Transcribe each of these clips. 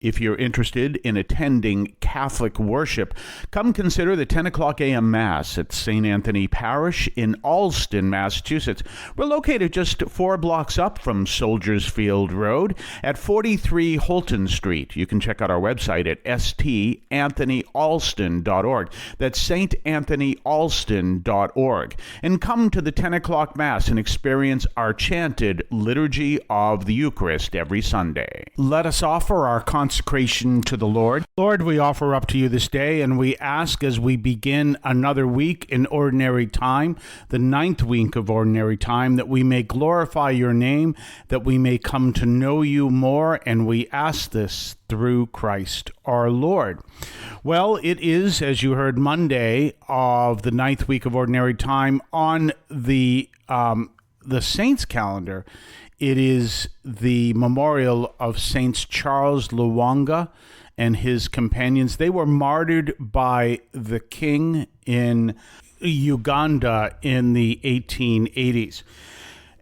If you're interested in attending Catholic worship, come consider the 10 o'clock a.m. Mass at St. Anthony Parish in Allston, Massachusetts. We're located just 4 blocks up from Soldiers Field Road at 43 Holton Street. You can check out our website at stanthonyalston.org. That's stanthonyalston.org. And come to the 10 o'clock Mass and experience our chanted Liturgy of the Eucharist every Sunday. Let us offer our consecration to the Lord. Lord, we offer up to you this day, and we ask as we begin another week in ordinary time, the 9th week of ordinary time, that we may glorify your name, that we may come to know you more, and we ask this through Christ our Lord. Well, it is, as you heard, Monday of the 9th week of ordinary time. On the Saints calendar, it is the memorial of Saints Charles Lwanga and his companions. They were martyred by the king in Uganda in the 1880s.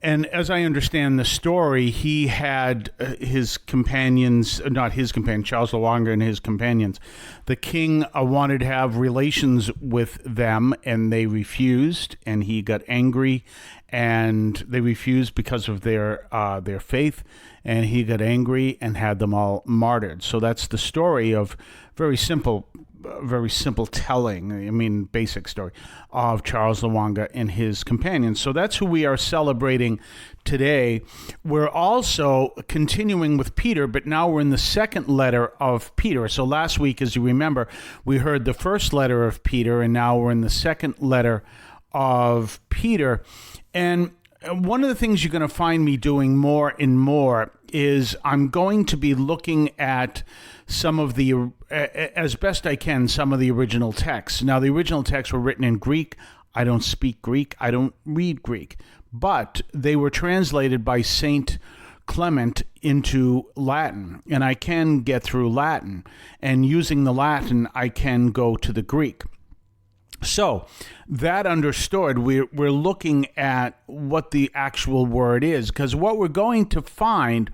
And as I understand the story, he had his companions, not his companion, Charles Lwanga and his companions. The king wanted to have relations with them, and they refused, and he got angry, and they refused because of their faith, and he got angry and had them all martyred. So that's the story of very simple telling, basic story of Charles Lwanga and his companions. So that's who we are celebrating today. We're also continuing with Peter, but now we're in the second letter of Peter. So last week, as you remember, we heard the first letter of Peter, and now we're in the second letter of Peter. And one of the things you're going to find me doing more and more is I'm going to be looking at some of the, as best I can, some of the original texts. Now, the original texts were written in Greek. I don't speak Greek. I don't read Greek. But they were translated by Saint Clement into Latin, and I can get through Latin. And using the Latin, I can go to the Greek. So, that understood, we're looking at what the actual word is, because what we're going to find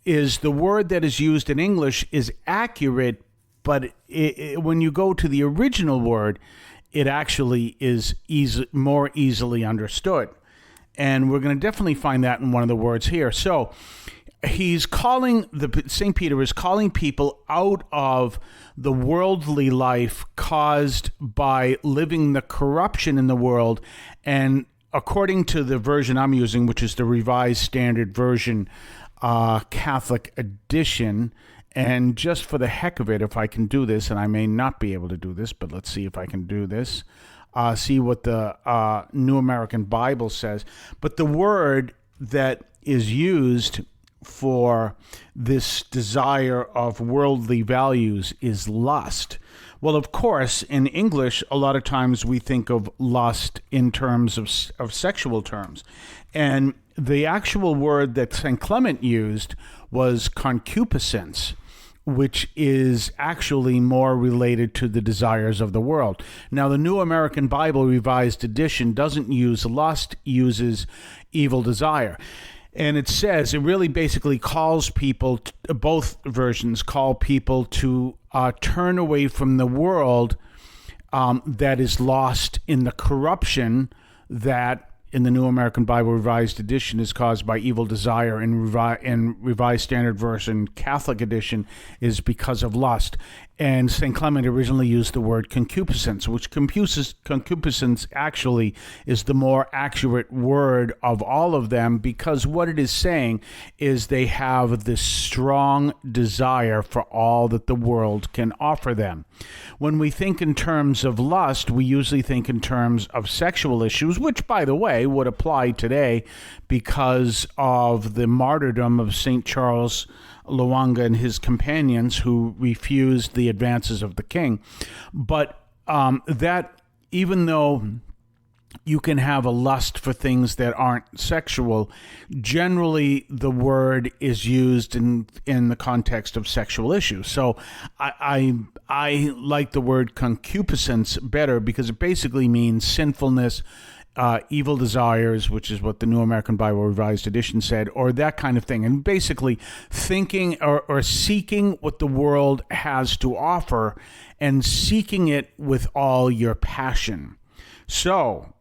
is the word that is used in English is accurate, but when you go to the original word, it actually is more easily understood. And we're going to definitely find that in one of the words here. So, St. Peter is calling people out of the worldly life caused by living the corruption in the world. And according to the version I'm using, which is the Revised Standard Version, Catholic edition, and just for the heck of it, if I can do this, and I may not be able to do this, but let's see if I can do this, see what the New American Bible says. But the word that is used for this desire of worldly values is lust. Well, of course, in English, a lot of times we think of lust in terms of sexual terms. And the actual word that St. Clement used was concupiscence, which is actually more related to the desires of the world. Now, the New American Bible Revised Edition doesn't use lust, uses evil desire. And it says, it really basically calls people, both versions call people to turn away from the world that is lost in the corruption that in the New American Bible Revised Edition is caused by evil desire, and Revised Standard Version Catholic Edition is because of lust. And St. Clement originally used the word concupiscence, which concupiscence actually is the more accurate word of all of them, because what it is saying is they have this strong desire for all that the world can offer them. When we think in terms of lust, we usually think in terms of sexual issues, which, by the way, would apply today because of the martyrdom of St. Charles Lwanga and his companions who refused the advances of the king. But that, even though you can have a lust for things that aren't sexual, generally the word is used in the context of sexual issues. So I like the word concupiscence better because it basically means sinfulness evil desires, which is what the New American Bible Revised Edition said, or that kind of thing. And basically thinking or seeking what the world has to offer and seeking it with all your passion. So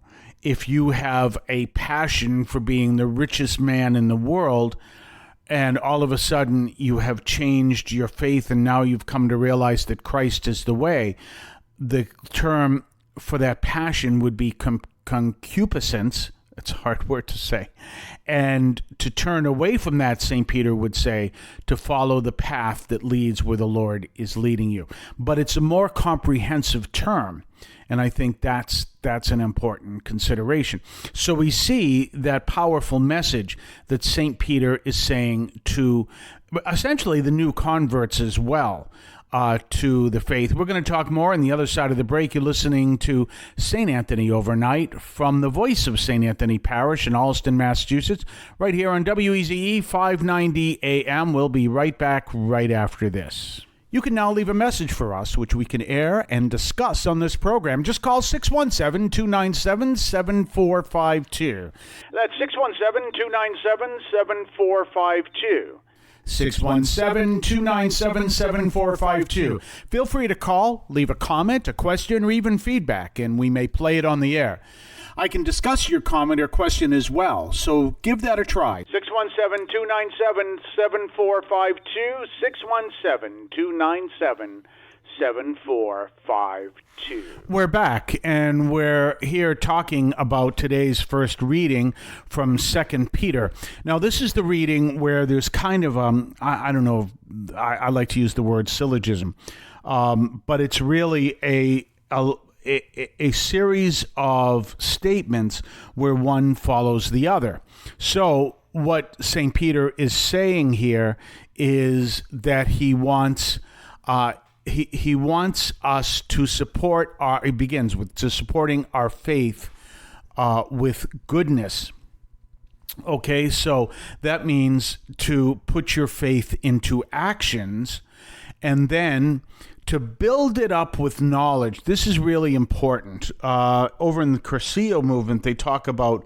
if you have a passion for being the richest man in the world, and all of a sudden you have changed your faith and now you've come to realize that Christ is the way, the term for that passion would be concupiscence. It's a hard word to say. And to turn away from that, St. Peter would say, to follow the path that leads where the Lord is leading you. But it's a more comprehensive term, and I think that's an important consideration. So we see that powerful message that St. Peter is saying to essentially the new converts as well. To the faith. We're going to talk more on the other side of the break. You're listening to St. Anthony Overnight from the voice of St. Anthony Parish in Allston, Massachusetts, right here on WEZE 590 AM. We'll be right back right after this. You can now leave a message for us, which we can air and discuss on this program. Just call 617-297-7452. That's 617-297-7452. 617-297-7452. Feel free to call, leave a comment, a question, or even feedback, and we may play it on the air. I can discuss your comment or question as well, so give that a try. 617-297-7452, 617-297-7452. We're back, and we're here talking about today's first reading from 2 Peter. Now, this is the reading where there's kind of, I don't know, I like to use the word syllogism, but it's really a series of statements where one follows the other. So what St. Peter is saying here is that he wants he wants us to support it begins with supporting our faith with goodness. Okay, so that means to put your faith into actions and then to build it up with knowledge. This is really important. Over in the Cursillo movement, they talk about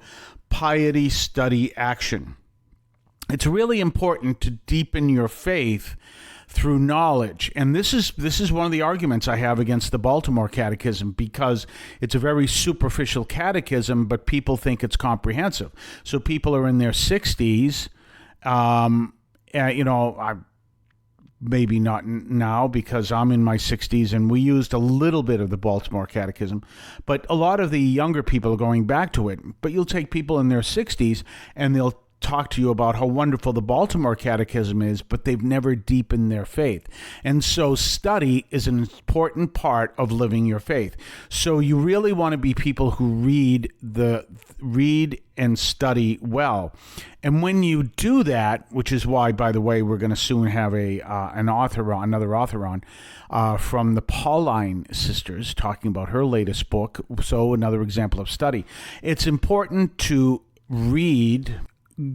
piety, study, action. It's really important to deepen your faith through knowledge. And this is one of the arguments I have against the Baltimore Catechism, because it's a very superficial catechism, but people think it's comprehensive. So people are in their 60s, maybe not now because I'm in my 60s and we used a little bit of the Baltimore Catechism, but a lot of the younger people are going back to it. But you'll take people in their 60s and they'll talk to you about how wonderful the Baltimore Catechism is, but they've never deepened their faith. And so study is an important part of living your faith. So you really want to be people who read and study well. And when you do that, which is why, by the way, we're going to soon have another author on from the Pauline sisters talking about her latest book. So another example of study. It's important to read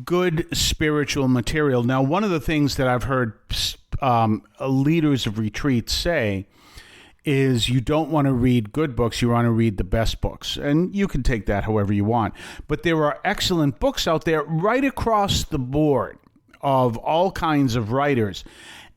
good spiritual material. Now, one of the things that I've heard leaders of retreats say is you don't want to read good books, you want to read the best books. And you can take that however you want. But there are excellent books out there right across the board of all kinds of writers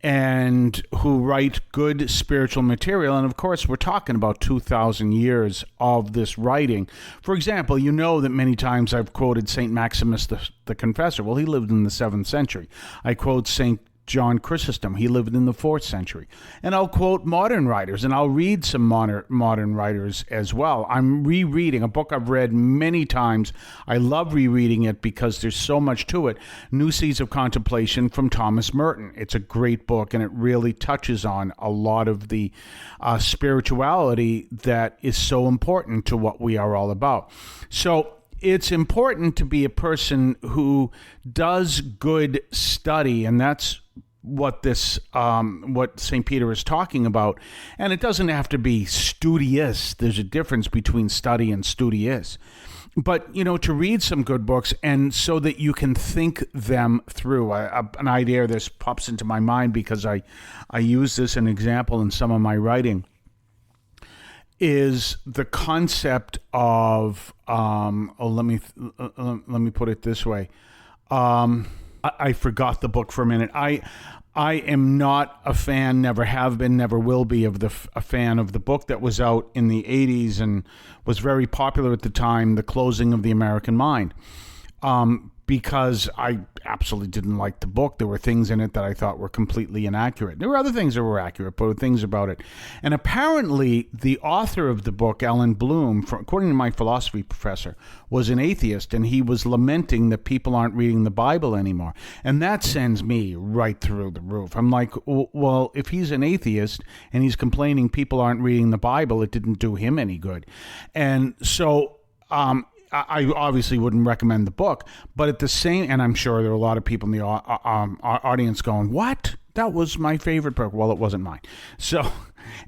and who write good spiritual material. And of course, we're talking about 2,000 years of this writing. For example, you know that many times I've quoted St. Maximus the Confessor. Well, he lived in the 7th century. I quote St. John Chrysostom. He lived in the 4th century. And I'll quote modern writers, and I'll read some modern writers as well. I'm rereading a book I've read many times. I love rereading it because there's so much to it. New Seeds of Contemplation from Thomas Merton. It's a great book, and it really touches on a lot of the spirituality that is so important to what we are all about. So it's important to be a person who does good study, and that's what St. Peter is talking about. And it doesn't have to be studious. There's a difference between study and studious. But, to read some good books and so that you can think them through. An idea this pops into my mind because I use this as an example in some of my writing. is the concept of, let me put it this way. I forgot the book for a minute. I am not a fan, never have been, never will be, of a fan of the book that was out in the 80s and was very popular at the time, The Closing of the American Mind. Because I absolutely didn't like the book. There were things in it that I thought were completely inaccurate. There were other things that were accurate, but things about it. And apparently, the author of the book, Alan Bloom, according to my philosophy professor, was an atheist, and he was lamenting that people aren't reading the Bible anymore. And that sends me right through the roof. I'm like, well, if he's an atheist and he's complaining people aren't reading the Bible, it didn't do him any good. And so, I obviously wouldn't recommend the book, but at the same, and I'm sure there are a lot of people in the audience going, what? That was my favorite book. Well, it wasn't mine. So,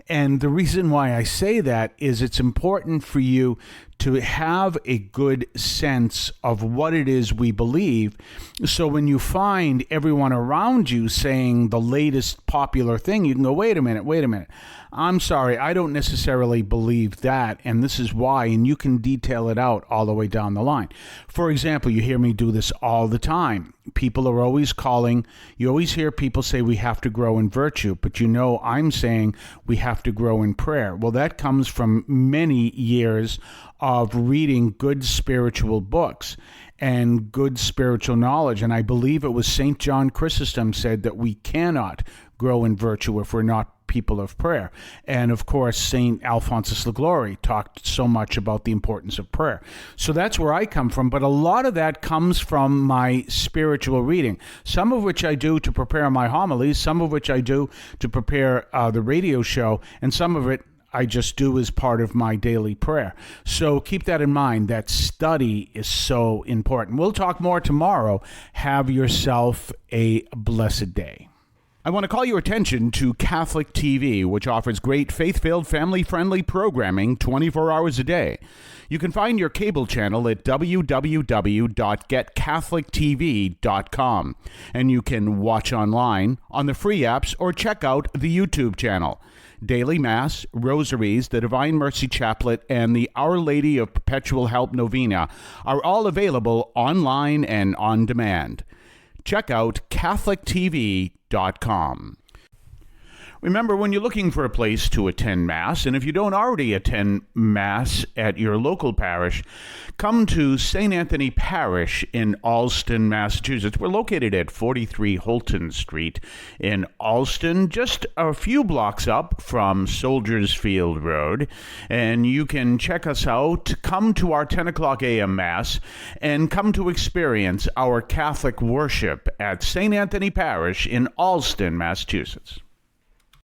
and the reason why I say that is it's important for you to have a good sense of what it is we believe. So when you find everyone around you saying the latest popular thing, you can go, wait a minute. I'm sorry, I don't necessarily believe that, and this is why, and you can detail it out all the way down the line. For example, you hear me do this all the time. People are always calling, you always hear people say we have to grow in virtue, but I'm saying we have to grow in prayer. Well, that comes from many years of reading good spiritual books and good spiritual knowledge. And I believe it was St. John Chrysostom said that we cannot grow in virtue if we're not people of prayer. And of course, St. Alphonsus Liguori talked so much about the importance of prayer. So that's where I come from. But a lot of that comes from my spiritual reading, some of which I do to prepare my homilies, some of which I do to prepare the radio show, and some of it I just do as part of my daily prayer. So keep that in mind, that study is so important. We'll talk more tomorrow. Have yourself a blessed day. I want to call your attention to Catholic TV, which offers great faith-filled, family-friendly programming 24 hours a day. You can find your cable channel at www.getcatholictv.com, and you can watch online on the free apps or check out the YouTube channel. Daily Mass, Rosaries, the Divine Mercy Chaplet, and the Our Lady of Perpetual Help Novena are all available online and on demand. Check out CatholicTV.com. Remember, when you're looking for a place to attend Mass, and if you don't already attend Mass at your local parish, come to St. Anthony Parish in Allston, Massachusetts. We're located at 43 Holton Street in Allston, just a few blocks up from Soldiers Field Road. And you can check us out, come to our 10 o'clock a.m. Mass, and come to experience our Catholic worship at St. Anthony Parish in Allston, Massachusetts.